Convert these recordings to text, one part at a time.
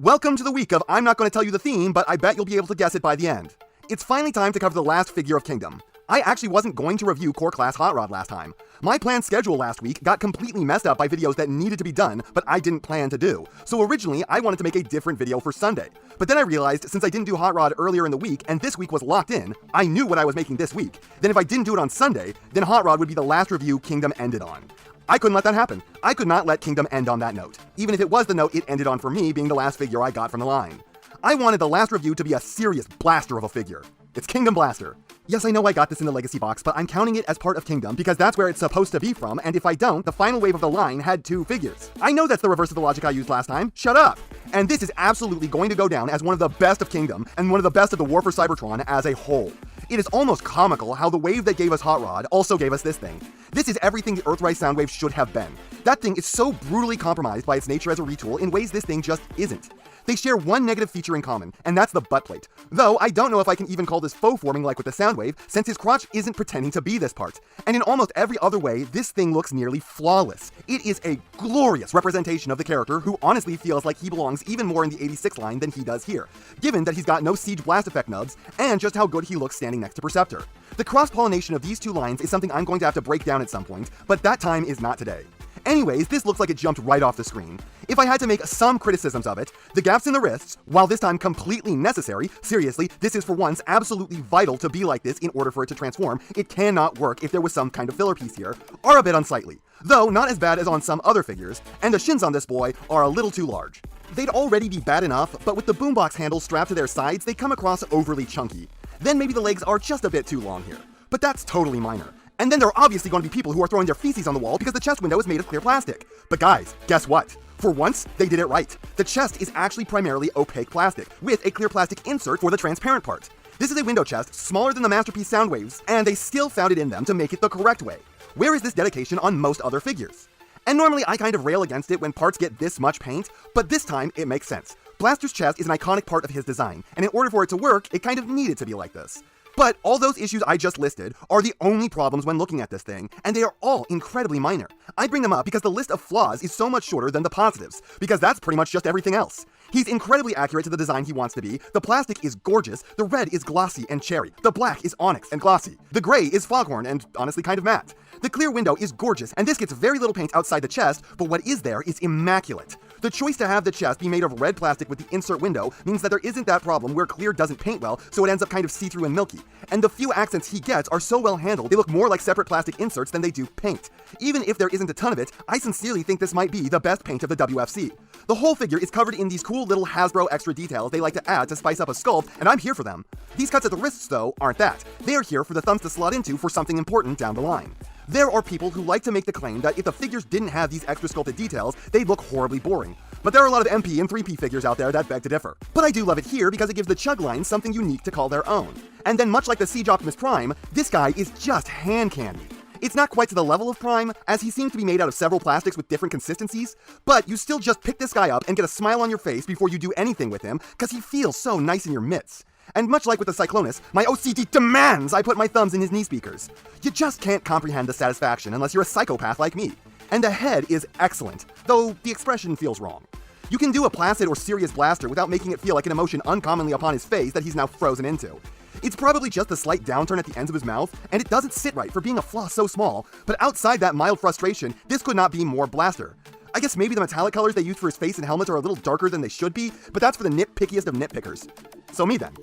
Welcome to the week of I'm not going to tell you the theme, but I bet you'll be able to guess it by the end. It's finally time to cover the last figure of Kingdom. I actually wasn't going to review Core Class Hot Rod last time. My planned schedule last week got completely messed up by videos that needed to be done, but I didn't plan to do. So originally, I wanted to make a different video for Sunday. But then I realized, since I didn't do Hot Rod earlier in the week, and this week was locked in, I knew what I was making this week. Then if I didn't do it on Sunday, then Hot Rod would be the last review Kingdom ended on. I couldn't let that happen. I could not let Kingdom end on that note, even if it was the note it ended on for me being the last figure I got from the line. I wanted the last review to be a serious blaster of a figure. It's Kingdom Blaster. Yes, I know I got this in the Legacy box, but I'm counting it as part of Kingdom because that's where it's supposed to be from, and if I don't, the final wave of the line had 2 figures. I know that's the reverse of the logic I used last time. Shut up! And this is absolutely going to go down as one of the best of Kingdom, and one of the best of the War for Cybertron as a whole. It is almost comical how the wave that gave us Hot Rod also gave us this thing. This is everything the Earthrise Soundwave should have been. That thing is so brutally compromised by its nature as a retool in ways this thing just isn't. They share one negative feature in common, and that's the butt plate. Though, I don't know if I can even call this faux forming like with the Soundwave, since his crotch isn't pretending to be this part. And in almost every other way, this thing looks nearly flawless. It is a glorious representation of the character who honestly feels like he belongs even more in the 86 line than he does here, given that he's got no Siege Blast Effect nubs, and just how good he looks standing next to Perceptor. The cross-pollination of these two lines is something I'm going to have to break down at some point, but that time is not today. Anyways, this looks like it jumped right off the screen. If I had to make some criticisms of it, the gaps in the wrists, while this time completely necessary, seriously, this is for once absolutely vital to be like this in order for it to transform, it cannot work if there was some kind of filler piece here, are a bit unsightly. Though not as bad as on some other figures, and the shins on this boy are a little too large. They'd already be bad enough, but with the boombox handles strapped to their sides, they come across overly chunky. Then maybe the legs are just a bit too long here. But that's totally minor. And then there are obviously going to be people who are throwing their feces on the wall because the chest window is made of clear plastic. But guys, guess what? For once, they did it right. The chest is actually primarily opaque plastic, with a clear plastic insert for the transparent part. This is a window chest smaller than the Masterpiece Soundwaves, and they still found it in them to make it the correct way. Where is this dedication on most other figures? And normally I kind of rail against it when parts get this much paint, but this time it makes sense. Blaster's chest is an iconic part of his design, and in order for it to work, it kind of needed to be like this. But all those issues I just listed are the only problems when looking at this thing, and they are all incredibly minor. I bring them up because the list of flaws is so much shorter than the positives, because that's pretty much just everything else. He's incredibly accurate to the design he wants to be, the plastic is gorgeous, the red is glossy and cherry, the black is onyx and glossy, the gray is foghorn and honestly kind of matte. The clear window is gorgeous, and this gets very little paint outside the chest, but what is there is immaculate. The choice to have the chest be made of red plastic with the insert window means that there isn't that problem where clear doesn't paint well, so it ends up kind of see-through and milky. And the few accents he gets are so well handled, they look more like separate plastic inserts than they do paint. Even if there isn't a ton of it, I sincerely think this might be the best paint of the WFC. The whole figure is covered in these cool little Hasbro extra details they like to add to spice up a sculpt, and I'm here for them. These cuts at the wrists, though, aren't that. They are here for the thumbs to slot into for something important down the line. There are people who like to make the claim that if the figures didn't have these extra sculpted details, they'd look horribly boring. But there are a lot of MP and 3P figures out there that beg to differ. But I do love it here because it gives the chug line something unique to call their own. And then much like the Siege Optimus Prime, this guy is just hand candy. It's not quite to the level of Prime, as he seems to be made out of several plastics with different consistencies, but you still just pick this guy up and get a smile on your face before you do anything with him, because he feels so nice in your mitts. And much like with the Cyclonus, my OCD demands I put my thumbs in his knee speakers. You just can't comprehend the satisfaction unless you're a psychopath like me. And the head is excellent, though the expression feels wrong. You can do a placid or serious blaster without making it feel like an emotion uncommonly upon his face that he's now frozen into. It's probably just a slight downturn at the ends of his mouth, and it doesn't sit right for being a flaw so small, but outside that mild frustration, this could not be more blaster. I guess maybe the metallic colors they use for his face and helmet are a little darker than they should be, but that's for the nitpickiest of nitpickers. So me then.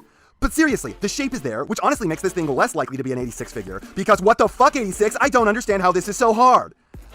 But seriously, the shape is there, which honestly makes this thing less likely to be an 86 figure, because what the fuck 86? I don't understand how this is so hard.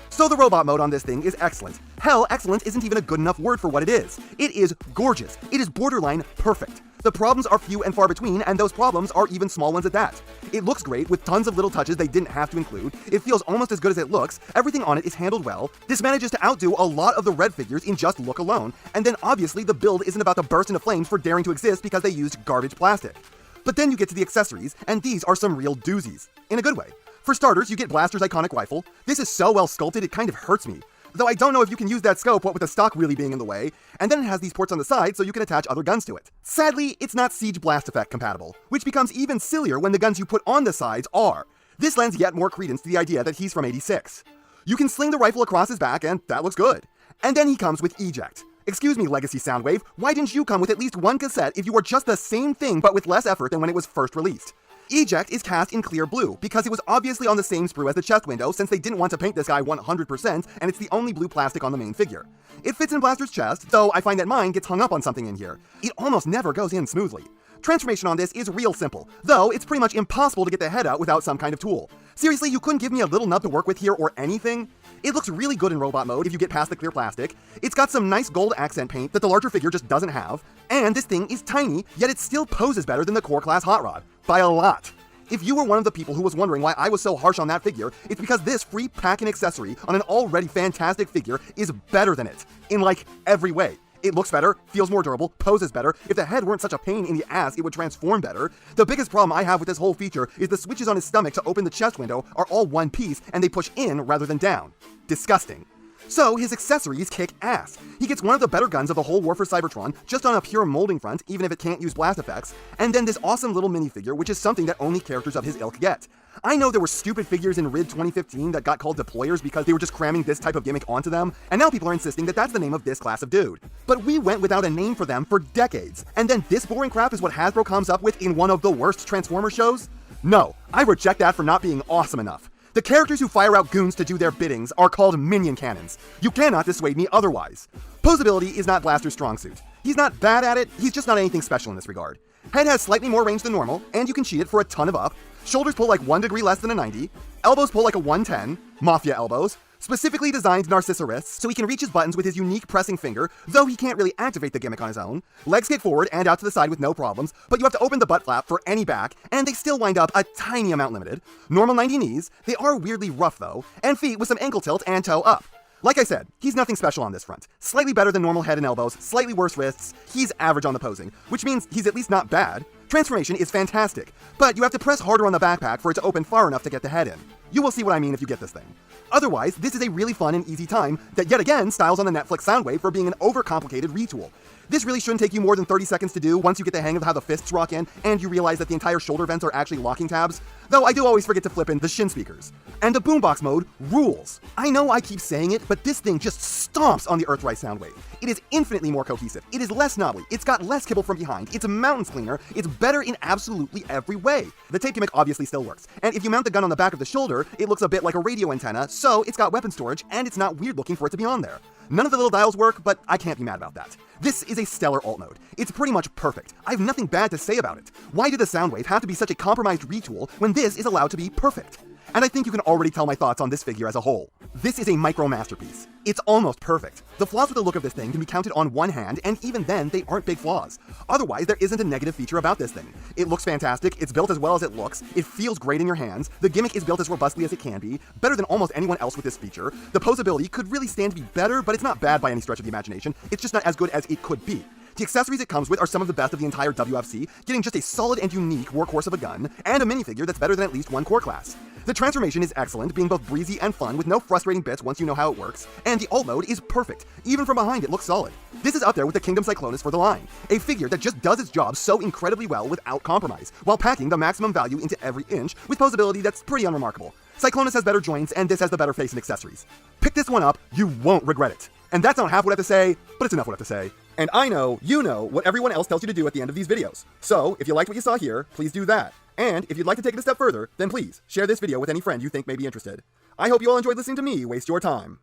So the robot mode on this thing is excellent. Hell, excellent isn't even a good enough word for what it is. It is gorgeous. It is borderline perfect. The problems are few and far between, and those problems are even small ones at that. It looks great, with tons of little touches they didn't have to include. It feels almost as good as it looks. Everything on it is handled well. This manages to outdo a lot of the red figures in just look alone. And then obviously the build isn't about to burst into flames for daring to exist because they used garbage plastic. But then you get to the accessories, and these are some real doozies. In a good way. For starters, you get Blaster's iconic rifle. This is so well sculpted it kind of hurts me. Though I don't know if you can use that scope, what with the stock really being in the way, and then it has these ports on the side so you can attach other guns to it. Sadly, it's not Siege Blast Effect compatible, which becomes even sillier when the guns you put on the sides are. This lends yet more credence to the idea that he's from 86. You can sling the rifle across his back, and that looks good. And then he comes with Eject. Excuse me, Legacy Soundwave, why didn't you come with at least one cassette if you were just the same thing but with less effort than when it was first released? Eject is cast in clear blue, because it was obviously on the same sprue as the chest window since they didn't want to paint this guy 100% and it's the only blue plastic on the main figure. It fits in Blaster's chest, though I find that mine gets hung up on something in here. It almost never goes in smoothly. Transformation on this is real simple, though it's pretty much impossible to get the head out without some kind of tool. Seriously, you couldn't give me a little nub to work with here or anything? It looks really good in robot mode if you get past the clear plastic. It's got some nice gold accent paint that the larger figure just doesn't have, and this thing is tiny, yet it still poses better than the core class Hot Rod. By a lot. If you were one of the people who was wondering why I was so harsh on that figure, it's because this free pack-in accessory on an already fantastic figure is better than it, in like every way. It looks better, feels more durable, poses better. If the head weren't such a pain in the ass, it would transform better. The biggest problem I have with this whole feature is the switches on his stomach to open the chest window are all one piece and they push in rather than down. Disgusting. So, his accessories kick ass. He gets one of the better guns of the whole War for Cybertron, just on a pure molding front, even if it can't use blast effects, and then this awesome little minifigure, which is something that only characters of his ilk get. I know there were stupid figures in RID 2015 that got called deployers because they were just cramming this type of gimmick onto them, and now people are insisting that that's the name of this class of dude. But we went without a name for them for decades, and then this boring crap is what Hasbro comes up with in one of the worst Transformers shows? No, I reject that for not being awesome enough. The characters who fire out goons to do their biddings are called minion cannons. You cannot dissuade me otherwise. Posability is not Blaster's strong suit. He's not bad at it, he's just not anything special in this regard. Head has slightly more range than normal, and you can cheat it for a ton of up. Shoulders pull like 1 degree less than a 90. Elbows pull like a 110. Mafia elbows. Specifically designed Narcissa wrists, so he can reach his buttons with his unique pressing finger, though he can't really activate the gimmick on his own. Legs kick forward and out to the side with no problems, but you have to open the butt flap for any back, and they still wind up a tiny amount limited. Normal 90 knees, they are weirdly rough though, and feet with some ankle tilt and toe up. Like I said, he's nothing special on this front. Slightly better than normal head and elbows, slightly worse wrists, he's average on the posing, which means he's at least not bad. Transformation is fantastic, but you have to press harder on the backpack for it to open far enough to get the head in. You will see what I mean if you get this thing. Otherwise, this is a really fun and easy time that yet again styles on the Netflix Soundwave for being an overcomplicated retool. This really shouldn't take you more than 30 seconds to do once you get the hang of how the fists rock in and you realize that the entire shoulder vents are actually locking tabs, though I do always forget to flip in the shin speakers. And the boombox mode rules. I know I keep saying it, but this thing just stomps on the Earthrise Soundwave. It is infinitely more cohesive, it is less knobbly, it's got less kibble from behind, it's mountains cleaner, it's better in absolutely every way. The tape gimmick obviously still works, and if you mount the gun on the back of the shoulder, it looks a bit like a radio antenna, so it's got weapon storage, and it's not weird looking for it to be on there. None of the little dials work, but I can't be mad about that. This is a stellar alt mode. It's pretty much perfect. I have nothing bad to say about it. Why did the Soundwave have to be such a compromised retool when this is allowed to be perfect? And I think you can already tell my thoughts on this figure as a whole. This is a micro masterpiece. It's almost perfect. The flaws with the look of this thing can be counted on one hand, and even then, they aren't big flaws. Otherwise, there isn't a negative feature about this thing. It looks fantastic, it's built as well as it looks, it feels great in your hands, the gimmick is built as robustly as it can be, better than almost anyone else with this feature, the posability could really stand to be better, but it's not bad by any stretch of the imagination, it's just not as good as it could be. The accessories it comes with are some of the best of the entire WFC, getting just a solid and unique workhorse of a gun, and a minifigure that's better than at least one core class. The transformation is excellent, being both breezy and fun with no frustrating bits once you know how it works, and the alt mode is perfect. Even from behind it looks solid. This is up there with the Kingdom Cyclonus for the line, a figure that just does its job so incredibly well without compromise, while packing the maximum value into every inch with posability that's pretty unremarkable. Cyclonus has better joints, and this has the better face and accessories. Pick this one up, you won't regret it. And that's not half what I have to say, but it's enough what I have to say. And I know, you know, what everyone else tells you to do at the end of these videos. So, if you liked what you saw here, please do that. And if you'd like to take it a step further, then please, share this video with any friend you think may be interested. I hope you all enjoyed listening to me waste your time.